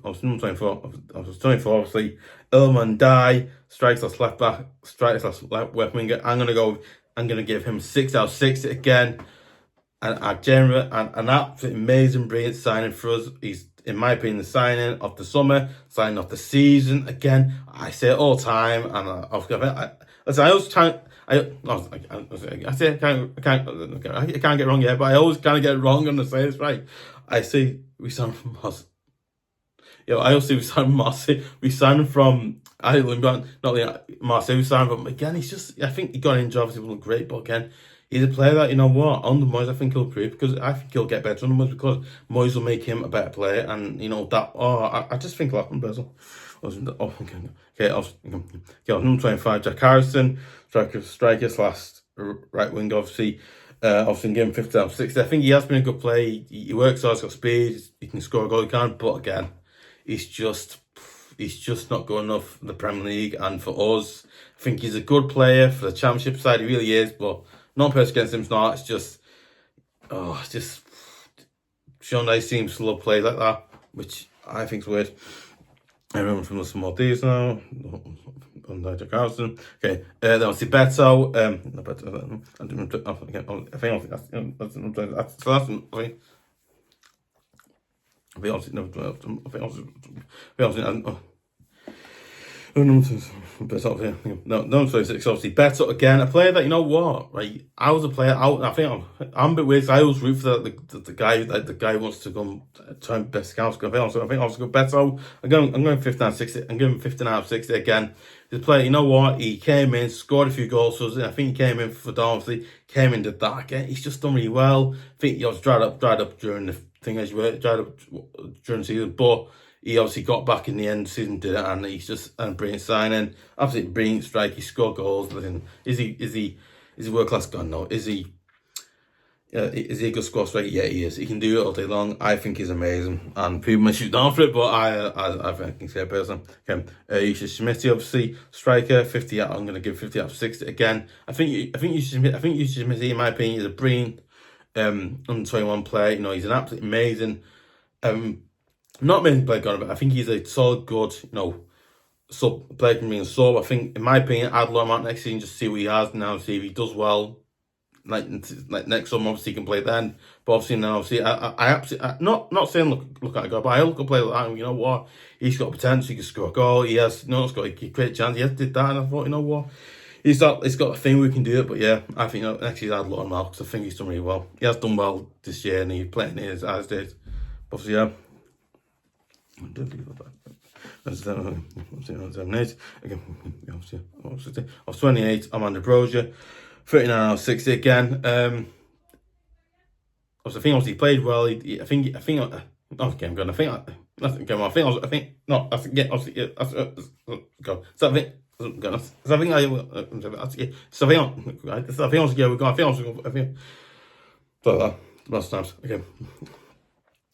Obviously, Illman die strikes us left back, strikes us left winger. I'm gonna give him 6 out of 60 again. And an absolutely amazing, brilliant signing for us. He's, in my opinion, the signing of the summer, signing of the season. Again, I say it all the time, and I always try. I can't get wrong, yeah, but I always kind of get it wrong, and I say it's right. I say we signed from us. I also signed Marseille. We signed him from not Marseille. We signed him, but again, he's just. I think he got in jobs. He wasn't great, but again, he's a player that, you know what, on the Moyes, I think he'll improve, because I think he'll get better on the Moyes, because Moyes will make him a better player, and you know that. I just think like Brazil. Okay, number 25, Jack Harrison, striker / right wing, obviously. Obviously, give him 50 out of 60. I think he has been a good player. He works hard, he's got speed, he can score a goal, he can, but again, he's just not good enough for the Premier League and for us. I think he's a good player for the Championship side, he really is, but not person against him, it's not. It's just Sean Dyche seems to love players like that, which I think is weird. Everyone from the small D's now. On Jack Harrison. Okay, then obviously Beto. Number 26, obviously Beto again, a player that, you know what, right? I was a player. I think I'm a bit weird. I always root for the guy who wants to go turn best scouts. I think also go Beto. I'm going 15 out of 60. I'm giving 15 out of 60 again. The player, you know what? He came in, scored a few goals. So I think he came in for Dormsley. Came in, did that again. He's just done really well. I think he was dried up during the thing as you were, dried up during the season, but he obviously got back in the end of the season, did it, and he's just a brilliant signing. Absolutely brilliant strike. He scored goals. Is he world class? God, no. Is he a good score striker? Yeah, he is. He can do it all day long. I think he's amazing, and people may shoot down for it, but I think he's a person. Okay, Youssef Chermiti, obviously striker, 50 out. I'm going to give 50 out of 60 again. I think Youssef Chermiti, in my opinion, is a brilliant under 21 player. You know, he's an absolutely amazing. Not amazing player, but I think he's a solid, good, you know, sub player can be a sub. I think, in my opinion, I'd let him out next season, just see what he has now, see if he does well. Like next summer, obviously he can play then. But obviously now, I absolutely not saying look at a guy, but I look at a player like that. You know what? He's got potential. He can score a goal. He has he create a chance. He has did that, and I thought, you know what? He's got a thing we can do it. But yeah, I think, you know, next year I'd let him out, because I think he's done really well. He has done well this year, and he's playing his as did. But obviously, yeah. That's 28, Armando Broja, 39 out of 60 again. I think he played well.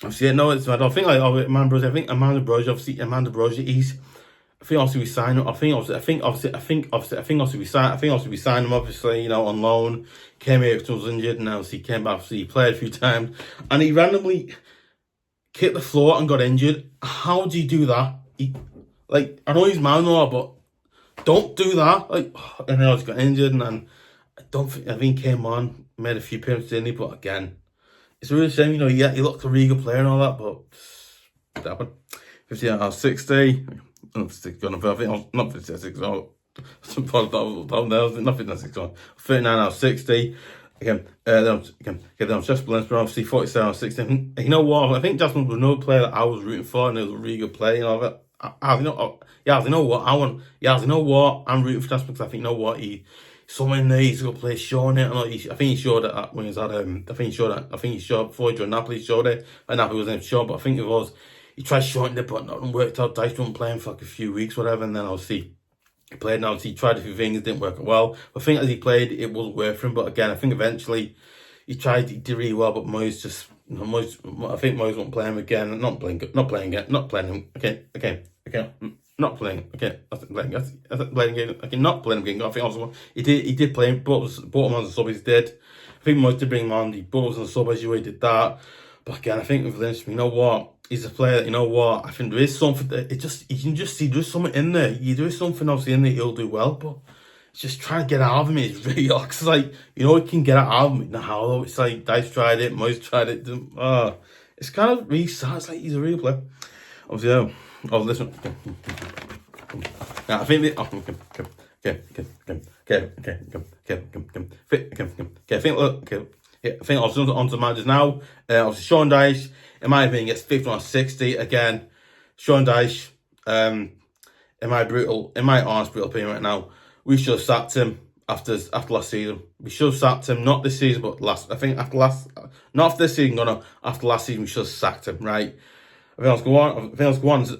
Obviously, no, it's. I don't think Armando Broja. I think Armando Broja. He's. I think obviously we signed him. I think obviously we signed him. Obviously, you know, on loan. Came here because he was injured, and obviously he came back. Obviously, he played a few times, and he randomly kicked the floor and got injured. How do you do that? I know he's man or, but don't do that. And then he got injured, and then I think he came on, made a few appearances, didn't he? But again, it's a real shame, you know. Yeah, he looked a really good player and all that, but it happened. 50 out of 60. I think I was not 56. Not 56. 39 out of 60. Then Jasper Lindstrom, obviously 47 out of 60. You know what? I think Jasper was another player that I was rooting for, and it was a really good player. You know, I'm rooting for Jasper, because I think, you know what, someone there, he's a good player, showing it. I think he showed it when he was at I think he showed before he joined Napoli. He showed it, and Napoli wasn't able to show, but I think it was. He tried showing it, but nothing worked out. Dyche wasn't playing for like a few weeks, whatever, and then obviously he played. And obviously he tried a few things, it didn't work out well. But I think as he played, it wasn't working for him. But again, I think eventually he did really well. But Moyes just, I think Moyes won't play him again. Not playing him. Okay. Not playing. Okay. Not playing again. Okay, not playing again. I think also he did play him, brought him on the sub. He did. I think Moyes did bring him on. He brought him on the sub as you did that. But again, I think with Lindstrom, you know what? He's a player that, you know what? I think there is something that you can just see there's something in there. There is something obviously in there he'll do well, but just trying to get out of him is really hard. Cause you know, it can get out of him. Now how though? It's like Dyche tried it, Moyes tried it. It's kind of really sad. It's like he's a real player. Obviously, listen. I think I think I was on to managers now. Obviously, Sean Dyche, in my opinion, gets 51 60 again. Sean Dyche, in my honest brutal opinion right now, we should have sacked him after last season. We should have sacked him, not this season, but not after this season, after last season, we should have sacked him, right? I think I think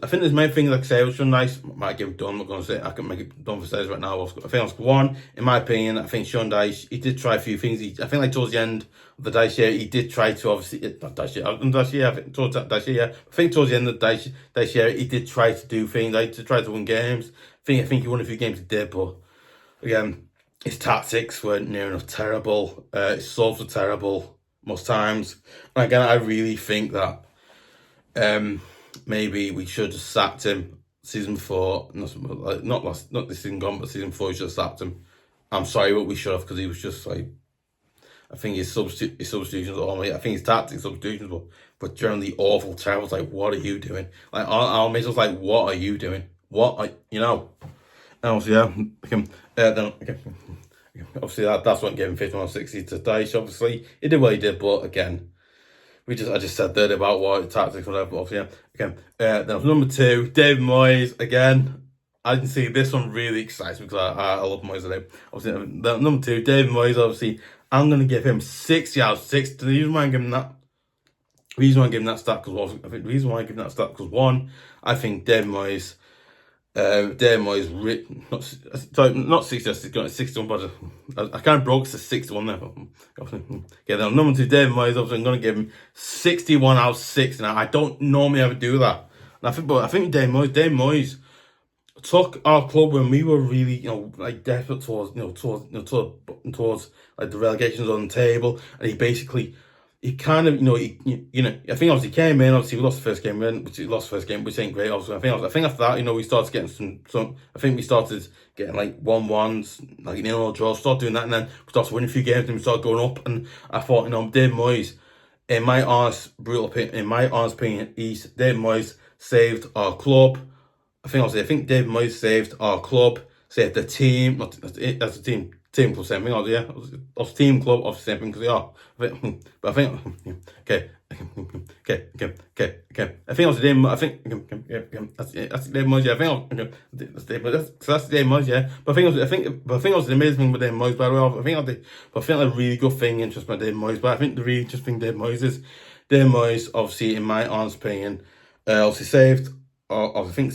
there's many things like say was nice. Might give him done. I'm not going to say I can make it done for says right now. I think that's one. In my opinion, I think Sean Dyche, he did try a few things. I think like towards the end of the Dyche year, he did try to obviously not Dyche year. I think towards that Dyche year. I think towards the end of the Dyche year, he did try to do things, like to try to win games. I think he won a few games he did, but again, his tactics weren't near enough terrible. His subs were terrible most times. And again, I really think that maybe we should have sacked him season 4, not this season gone, but season 4 we should have sacked him. I'm sorry, but we should have, because he was just like, I think his substitutions I think his tactics substitutions were generally awful, terrible. It's like, what are you doing? Like our mates was like, what are you doing? And obviously, obviously that's what gave him 51-60 to Dyche. Obviously, he did what he did, but again, I just said that about what tactics, whatever. Obviously, then number 2, David Moyes. Again, I can see this one really excites me because I love Moyes today. Obviously, number 2, David Moyes. Obviously, I'm gonna give him 60 out of 60. The reason why I'm giving that. The reason why I'm giving that stat because one, I think David Moyes. Not 60, got 61, but I kind of broke to 61 there. Okay, then number 2, David Moyes. Obviously, I'm going to give him 61 out of 60. Now, I don't normally ever do that. And I think David Moyes took our club when we were really, like desperate towards like the relegations on the table, and he kind of, I think obviously came in, obviously we lost the first game, which ain't great, obviously. I think after that, we started getting I think we started getting like 1-1s, like 0-0 draws, started doing that, and then we started winning a few games, and we started going up, and I thought, David Moyes, in my honest opinion, David Moyes saved our club. I think David Moyes saved our club, saved the team, that's a team club, same thing, of team club, of same thing, because they are. But I think, okay. I think that's David Moyes, yeah. That's David Moyes, yeah. But I think the amazing thing with David Moyes, by the way, I think a really good thing interesting about David Moyes, but I think the really interesting thing David Moyes is, David Moyes, obviously, in my honest opinion, obviously saved, I think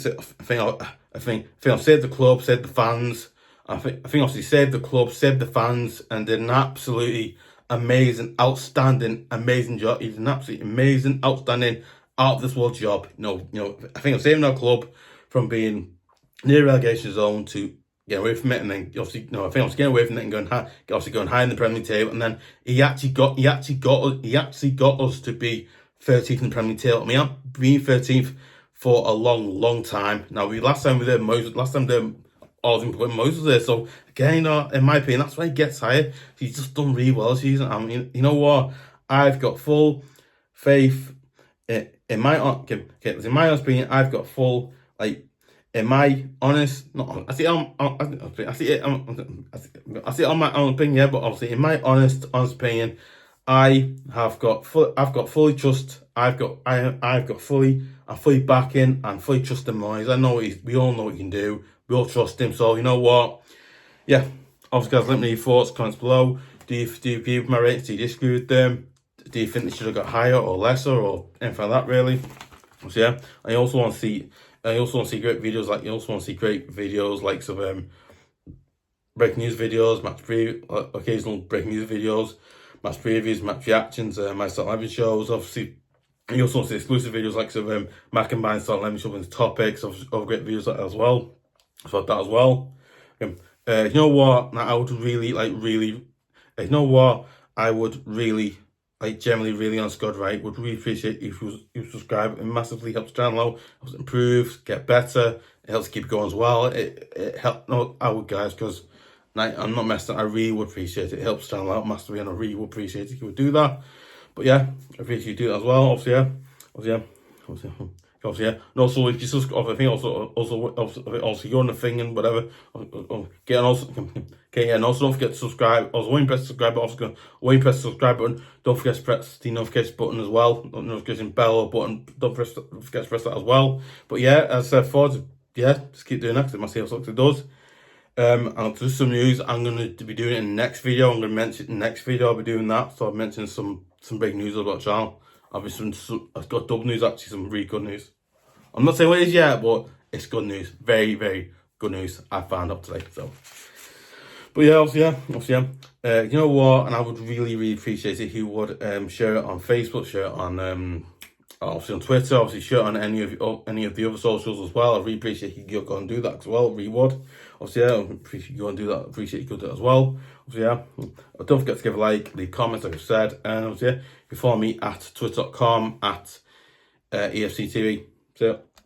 I've saved the club, saved the fans. I think obviously saved the club, saved the fans, and did an absolutely amazing, amazing job. He's an absolutely amazing, outstanding, out of this world job. I think I'm saving our club from being near relegation zone to getting away from it, and then obviously, I think I was getting away from it and going high in the Premier League table, and then he actually got us to be 13th in the Premier League table. I mean, I've been 13th for a long time. Now, last time all of Moyes was there, so again, in my opinion, that's why he gets hired. He's just done really well this season. I mean, you know what? I've got full faith in my honest opinion. I've got full in my honest. I see it on my own opinion, yeah. But obviously, in my honest opinion, I'm fully backing and fully trusting Moyes. I know we all know what he can do. We all trust him. So you know what? Yeah. Obviously, guys, let me know your thoughts, comments below. Do you agree with my ratings? Do you disagree with them? Do you think they should have got higher or lesser or anything like that? Really? So yeah. I also want to see great videos. Like some breaking news videos, occasional breaking news videos, match previews, match reactions, my start live shows. Obviously, you also want to see exclusive videos like some Mac and Mine start live shows, topics of great videos like that as well. So that as well. You know what? I would really generally really on Scud, right? Would really appreciate if you subscribe. It massively helps the channel out, helps improve, get better. It helps keep going as well. It helps our guys, because I'm not messing up. I really would appreciate it. It helps the channel out massively, and I really would appreciate it if you would do that. But yeah, I appreciate you do that as well. Obviously, Obviously, yeah. And also, if you subscribe, I think also you're on the thing and whatever. Get also, okay, yeah. And also don't forget to subscribe. Also, when you press the subscribe button, when you press the subscribe button, don't forget to press the notification button as well. The notification bell button. Don't forget to press that as well. But yeah, as I said before, just keep doing that because it must see how sucks it does. And to do some news, I'm going to be doing it in the next video. I'm going to mention in the next video. I'll be doing that. So I've mentioned some big news about the channel. I've got double news, actually, some really good news. I'm not saying what it is yet, but it's good news. Very, very good news I found out today. So, but yeah, obviously, you know what? And I would really, really appreciate it if you would share it on Facebook, share it on obviously on Twitter, obviously share it on any of the other socials as well. I really appreciate you go and do that as well. Really would. Obviously, I appreciate you go and do that. I appreciate you go do that as well. Obviously, don't forget to give a like, leave comments, like I've said, and obviously, you follow me at twitter.com at EFC TV. So.